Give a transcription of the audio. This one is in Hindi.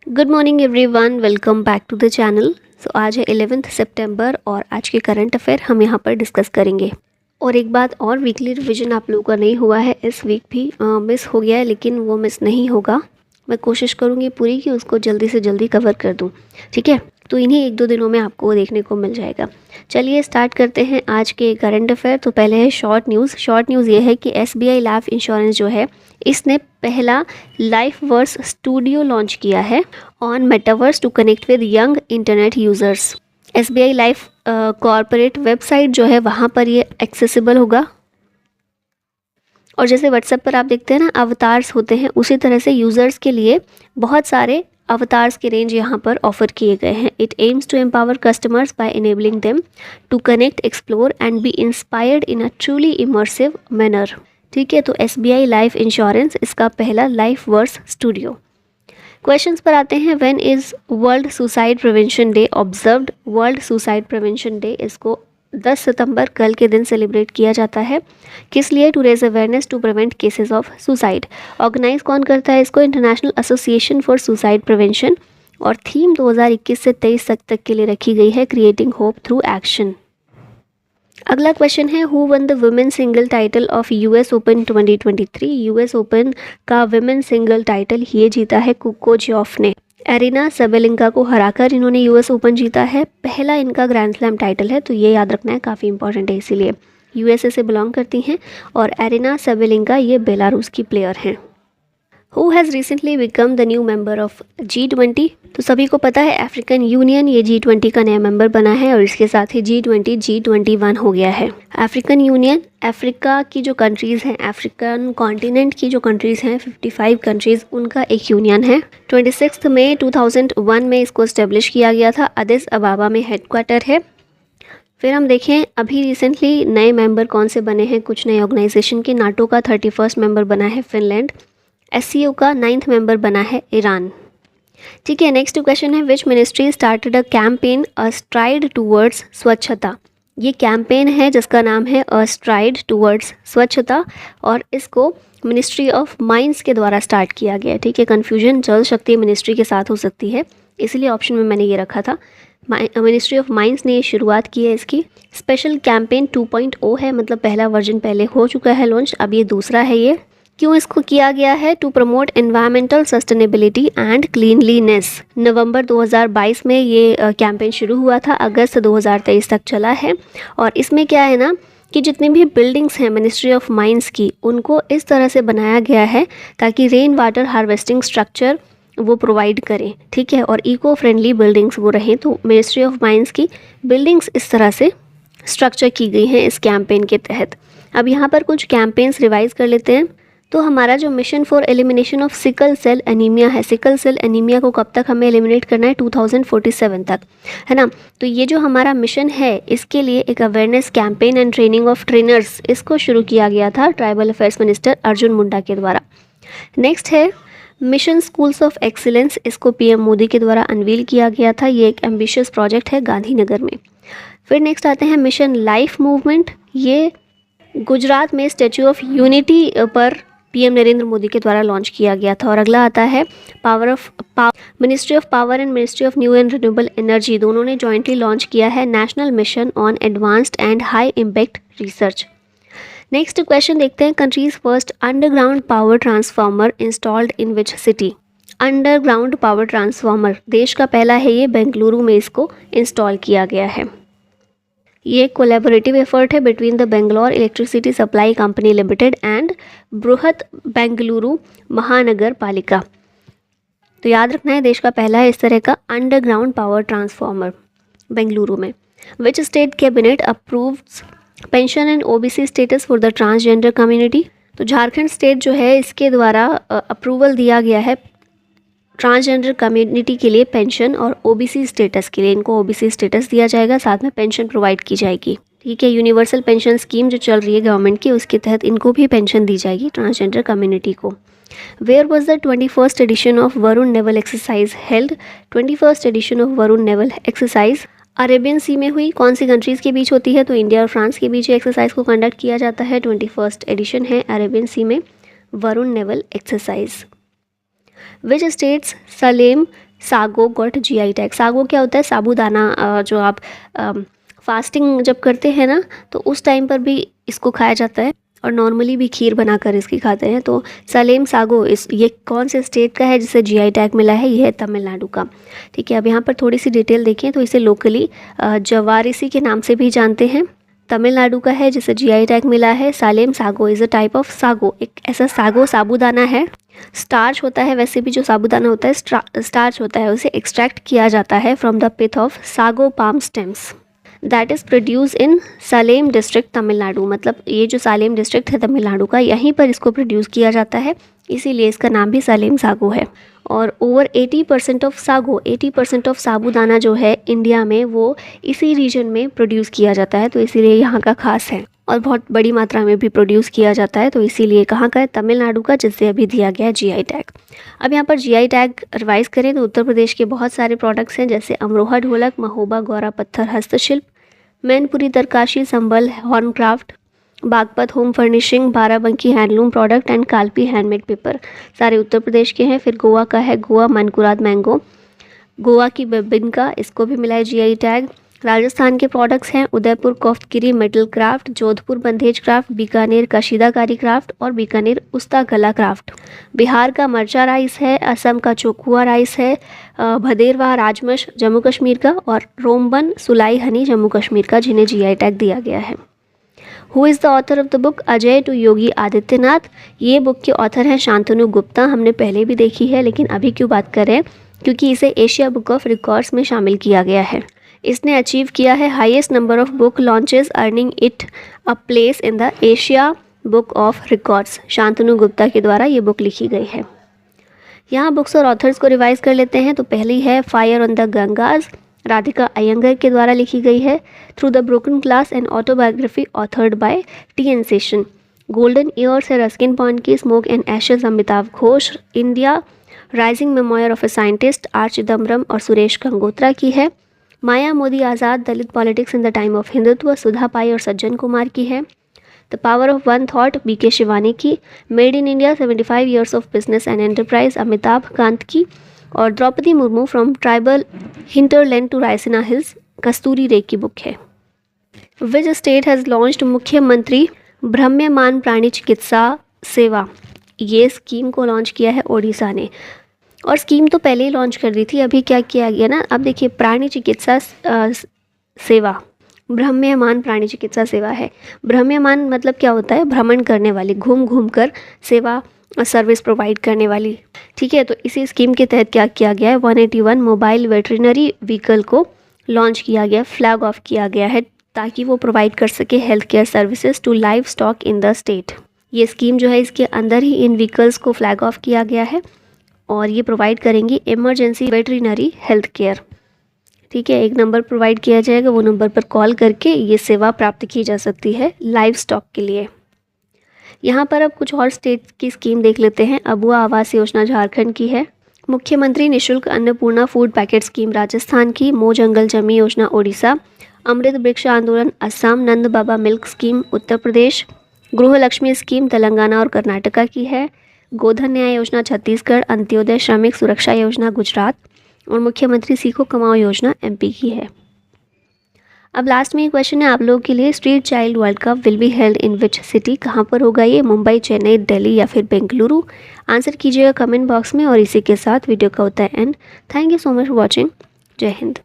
Good morning everyone, welcome back to the channel. So आज है 11 सितंबर और आज के करंट अफेयर हम यहाँ पर डिस्कस करेंगे। और एक बात और, वीकली रिवीजन आप लोगों का नहीं हुआ है, इस वीक भी मिस हो गया है, लेकिन वो मिस नहीं होगा। मैं कोशिश करूँगी पूरी कि उसको जल्दी से जल्दी कवर कर दूँ, ठीक है। तो इन्हीं 1-2 दिनों में आपको वो देखने को मिल जाएगा। चलिए स्टार्ट करते हैं आज के करंट अफेयर। तो पहले है शॉर्ट न्यूज़। शॉर्ट न्यूज़ ये है कि SBI लाइफ इंश्योरेंस जो है, इसने पहला लाइफ वर्स स्टूडियो लॉन्च किया है on metaverse to connect with young internet users. SBI life corporate website जो है वहाँ पर ये एक्सेसिबल होगा। और जैसे व्हाट्सएप पर आप देखते हैं ना, अवतार्स होते हैं, उसी तरह से यूज़र्स के लिए बहुत सारे अवतार्स के रेंज यहाँ पर ऑफर किए गए हैं। It aims to empower customers by enabling them to connect, explore and be inspired in a truly immersive manner. ठीक है, तो SBI लाइफ इंश्योरेंस इसका पहला लाइफ वर्स स्टूडियो। क्वेश्चंस पर आते हैं। When is world suicide prevention day observed? World suicide prevention day इसको 10 सितंबर कल के दिन सेलिब्रेट किया जाता है। किस लिए? To raise awareness to prevent cases of suicide. Organise कौन करता है इसको? International Association for Suicide Prevention. और थीम 2021 से 23 तक के लिए रखी गई है, क्रिएटिंग होप थ्रू एक्शन। अगला क्वेश्चन है, who won the women single title of US Open 2023? US Open का वुमेन सिंगल टाइटल ये जीता है कुकोजॉफ ने। एरिना सबेलिंका को हराकर इन्होंने US ओपन जीता है। पहला इनका ग्रैंड स्लैम टाइटल है, तो ये याद रखना है, काफ़ी इंपॉर्टेंट है। इसीलिए USA से बिलोंग करती हैं और एरिना सबेलिंका ये बेलारूस की प्लेयर हैं। Who has recently become the new member of G20? तो सभी को पता है अफ्रीकन यूनियन ये G20 का नया मेंबर बना है और इसके साथ ही G20 G21 हो गया है। अफ्रीकन यूनियन अफ्रीका की जो कंट्रीज़ हैं, अफ्रीकन कॉन्टिनेंट की जो कंट्रीज़ हैं, 55 कंट्रीज़, उनका एक यूनियन है। 26 मई 2001 में इसको इस्टेब्लिश किया गया था। अदिस अबाबा में हेडक्वार्टर है। फिर हम देखें अभी रिसेंटली नए मेंबर कौन से बने हैं, कुछ नए ऑर्गेनाइजेशन के। नाटो का 31st मेंबर बना है फिनलैंड। SCO का 9th मेंबर बना है ईरान। ठीक है, नेक्स्ट क्वेश्चन है, which ministry started a campaign a STRIDE towards स्वच्छता? ये कैंपेन है जिसका नाम है अ स्ट्राइड टूवर्ड्स स्वच्छता और इसको मिनिस्ट्री ऑफ माइंस के द्वारा स्टार्ट किया गया है। ठीक है, कन्फ्यूजन जल शक्ति मिनिस्ट्री के साथ हो सकती है, इसलिए ऑप्शन में मैंने ये रखा था। मिनिस्ट्री ऑफ माइंस ने ये शुरुआत की है इसकी। स्पेशल कैंपेन 2.0 है, मतलब पहला वर्जन पहले हो चुका है लॉन्च, अब ये दूसरा है। ये क्यों इसको किया गया है? To promote environmental sustainability and cleanliness. नवंबर 2022 में ये कैंपेन शुरू हुआ था, अगस्त 2023 तक चला है। और इसमें क्या है ना कि जितनी भी बिल्डिंग्स हैं मिनिस्ट्री ऑफ माइंस की, उनको इस तरह से बनाया गया है ताकि रेन वाटर हार्वेस्टिंग स्ट्रक्चर वो प्रोवाइड करें। ठीक है, और इको फ्रेंडली बिल्डिंग्स वो रहें। तो मिनिस्ट्री ऑफ माइंस की बिल्डिंग्स इस तरह से स्ट्रक्चर की गई हैं इस कैंपेन के तहत। अब यहाँ पर कुछ कैंपेन्स रिवाइज कर लेते हैं। तो हमारा जो mission for elimination of sickle cell anaemia है, सिकल सेल एनीमिया को कब तक हमें एलिमिनेट करना है? 2047 तक, है ना। तो ये जो हमारा मिशन है, इसके लिए एक awareness campaign and training of trainers इसको शुरू किया गया था tribal affairs minister Arjun Munda के द्वारा। नेक्स्ट है मिशन स्कूल्स ऑफ एक्सीलेंस, इसको PM मोदी के द्वारा अनवील किया गया था। ये एक एम्बिशियस प्रोजेक्ट है गांधीनगर में। फिर नेक्स्ट आते हैं मिशन लाइफ मूवमेंट। ये गुजरात में स्टैच्यू ऑफ यूनिटी पर PM नरेंद्र मोदी के द्वारा लॉन्च किया गया था। और अगला आता है ministry of power and ministry of new and renewable energy, दोनों ने जॉइंटली लॉन्च किया है national mission on advanced and high impact research. Next question देखते हैं, countries first underground power transformer installed in which city? Underground power transformer देश का पहला है, ये बेंगलुरु में इसको इंस्टॉल किया गया है। ये कोलैबोरेटिव एफर्ट है between the Bangalore electricity supply company limited and बृहत बेंगलुरु महानगर पालिका। तो याद रखना है, देश का पहला है इस तरह का अंडरग्राउंड पावर ट्रांसफार्मर बेंगलुरु में। Which state cabinet approves pension and OBC status for the transgender community? तो झारखंड स्टेट जो है इसके द्वारा अप्रूवल दिया गया है ट्रांसजेंडर कम्युनिटी के लिए पेंशन और OBC स्टेटस के लिए। इनको OBC स्टेटस दिया जाएगा, साथ में पेंशन प्रोवाइड की जाएगी। ठीक है, यूनिवर्सल पेंशन स्कीम जो चल रही है गवर्नमेंट की, उसके तहत इनको भी पेंशन दी जाएगी ट्रांसजेंडर कम्युनिटी को। Where was the 21st edition of Varun naval exercise held? 21st edition of Varun naval exercise Arabian sea में हुई। कौन सी कंट्रीज़ के बीच होती है? तो इंडिया और फ्रांस के बीच एक्सरसाइज को कंडक्ट किया जाता है। 21st एडिशन है अरेबियन सी में Varun naval exercise. Which state's Salem sago got GI tag. Sago क्या होता है? साबूदाना। जो आप फास्टिंग जब करते हैं ना, तो उस टाइम पर भी इसको खाया जाता है और नॉर्मली भी खीर बनाकर इसकी खाते हैं। तो सलेम सागो ये कौन से स्टेट का है जिसे जीआई टैग मिला है? ये है तमिलनाडु का। ठीक है, अब यहाँ पर थोड़ी सी डिटेल देखें तो इसे लोकली जवारिसी के नाम से भी जानते हैं। तमिलनाडु का है जिसे जीआई टैग मिला है। Salem sago is a type of sago, एक ऐसा सागो साबूदाना है। स्टार्च होता है, वैसे भी जो साबूदाना होता है स्टार्च होता है, उसे एक्सट्रैक्ट किया जाता है from the pith of sago palm stems that is produce in Salem district Tamil Nadu. मतलब ये जो सालेम डिस्ट्रिक्ट है तमिलनाडु का, यहीं पर इसको प्रोड्यूस किया जाता है, इसीलिए इसका नाम भी सालेम सागो है। और ओवर 80% ऑफ सागो, 80% ऑफ साबूदाना जो है इंडिया में, वो इसी रीजन में प्रोड्यूस किया जाता है, तो इसीलिए यहाँ का खास है। और बहुत बड़ी मात्रा में भी प्रोड्यूस किया जाता है, तो इसीलिए कहाँ का है? तमिलनाडु का, जिससे अभी दिया गया जीआई टैग। अब यहाँ पर जीआई टैग रिवाइज करें तो उत्तर प्रदेश के बहुत सारे प्रोडक्ट्स हैं, जैसे अमरोहा ढोलक, महोबा गौरा पत्थर हस्तशिल्प, मैनपुरी तरकाशी Sambhal horncraft, Baghpat home furnishing, Barabanki handloom product and Kalpi handmade paper, सारे उत्तर प्रदेश के हैं। फिर गोवा का है गोवा मनकुराद मैंगो, गोवा की बेबिनका, इसको भी मिला है जीआई टैग। राजस्थान के प्रोडक्ट्स हैं उदयपुर कोफ्तगिरी मेटल क्राफ्ट, जोधपुर बंधेज क्राफ्ट, बीकानेर कशीदाकारी क्राफ्ट और बीकानेर उस्ता गला क्राफ्ट। बिहार का मरचा राइस है, असम का चोकुआ राइस है, भदेरवा राजमश जम्मू कश्मीर का और रोमबन सुलाई हनी जम्मू कश्मीर का, जिन्हें जीआई टैग दिया गया है। Who is the author of the book? Ajay to Yogi Adityanath. ये बुक के ऑथर हैं शांतनु गुप्ता। हमने पहले भी देखी है, लेकिन अभी क्यों बात कर रहे हैं? क्योंकि इसे एशिया बुक ऑफ रिकॉर्ड्स में शामिल किया गया है। इसने अचीव किया है highest number of book launches, earning it a place in the Asia book of records. Shantanu Gupta के द्वारा ये बुक लिखी गई है। यहाँ बुक्स और ऑथर्स को रिवाइज कर लेते हैं। तो पहली है fire on the Ganges, Radhika Iyengar के द्वारा लिखी गई है। Through the broken glass and autobiography authored by T N. Seshan. Golden years है रस्किन पॉइंट की, smoke and ashes Amitav Ghosh. India rising memoir of a scientist R Chidambaram और सुरेश गंगोत्रा की है। Maya Modi Azad Dalit politics in the time of Hindutva, Sudha Pai और सज्जन कुमार की है। The power of one thought BK Shivani की। Made in India 75 years of business and enterprise Amitabh Kant की। और Draupadi Murmu from tribal hinterland to Raisina hills Kasturi Ray की बुक है। विच स्टेट हैज़ लॉन्च्ड मुख्यमंत्री भ्राम्यमान प्राणी चिकित्सा सेवा? ये स्कीम को लॉन्च किया है ओडिशा ने, और स्कीम तो पहले ही लॉन्च कर दी थी। अभी क्या किया गया ना, अब देखिए प्राणी चिकित्सा सेवा, भ्राम्यमान प्राणी चिकित्सा सेवा है। भ्राम्यमान मतलब क्या होता है? भ्रमण करने वाली, घूम घूम कर सेवा सर्विस प्रोवाइड करने वाली। ठीक है, तो इसी स्कीम के तहत क्या किया गया है? 181 मोबाइल वेटरिनरी व्हीकल को लॉन्च किया गया, फ्लैग ऑफ किया गया है, ताकि वो प्रोवाइड कर सके health care services to livestock in the state. ये स्कीम जो है, इसके अंदर ही इन व्हीकल्स को फ्लैग ऑफ किया गया है और ये प्रोवाइड करेंगी इमरजेंसी वेटरिनरी हेल्थ केयर। ठीक है, एक नंबर प्रोवाइड किया जाएगा, वो नंबर पर कॉल करके ये सेवा प्राप्त की जा सकती है लाइव स्टॉक के लिए। यहाँ पर अब कुछ और स्टेट की स्कीम देख लेते हैं। अबुआ आवास योजना झारखंड की है। मुख्यमंत्री निशुल्क Annapurna food packet scheme Rajasthan की। मो जंगल जमी योजना ओडिशा। अमृत वृक्ष आंदोलन असम। नंद बाबा मिल्क स्कीम उत्तर प्रदेश। गृह लक्ष्मी स्कीम तेलंगाना और कर्नाटका की है। गोधन न्याय योजना छत्तीसगढ़। अंत्योदय श्रमिक सुरक्षा योजना गुजरात और मुख्यमंत्री सीखो कमाओ योजना एमपी की है। अब लास्ट में एक क्वेश्चन है आप लोगों के लिए। Street child world cup will be held in which city? कहाँ पर होगा ये? मुंबई, चेन्नई, दिल्ली या फिर बेंगलुरु? आंसर कीजिएगा कमेंट बॉक्स में। और इसी के साथ वीडियो का होता है and. Thank you so much for watching. जय हिंद।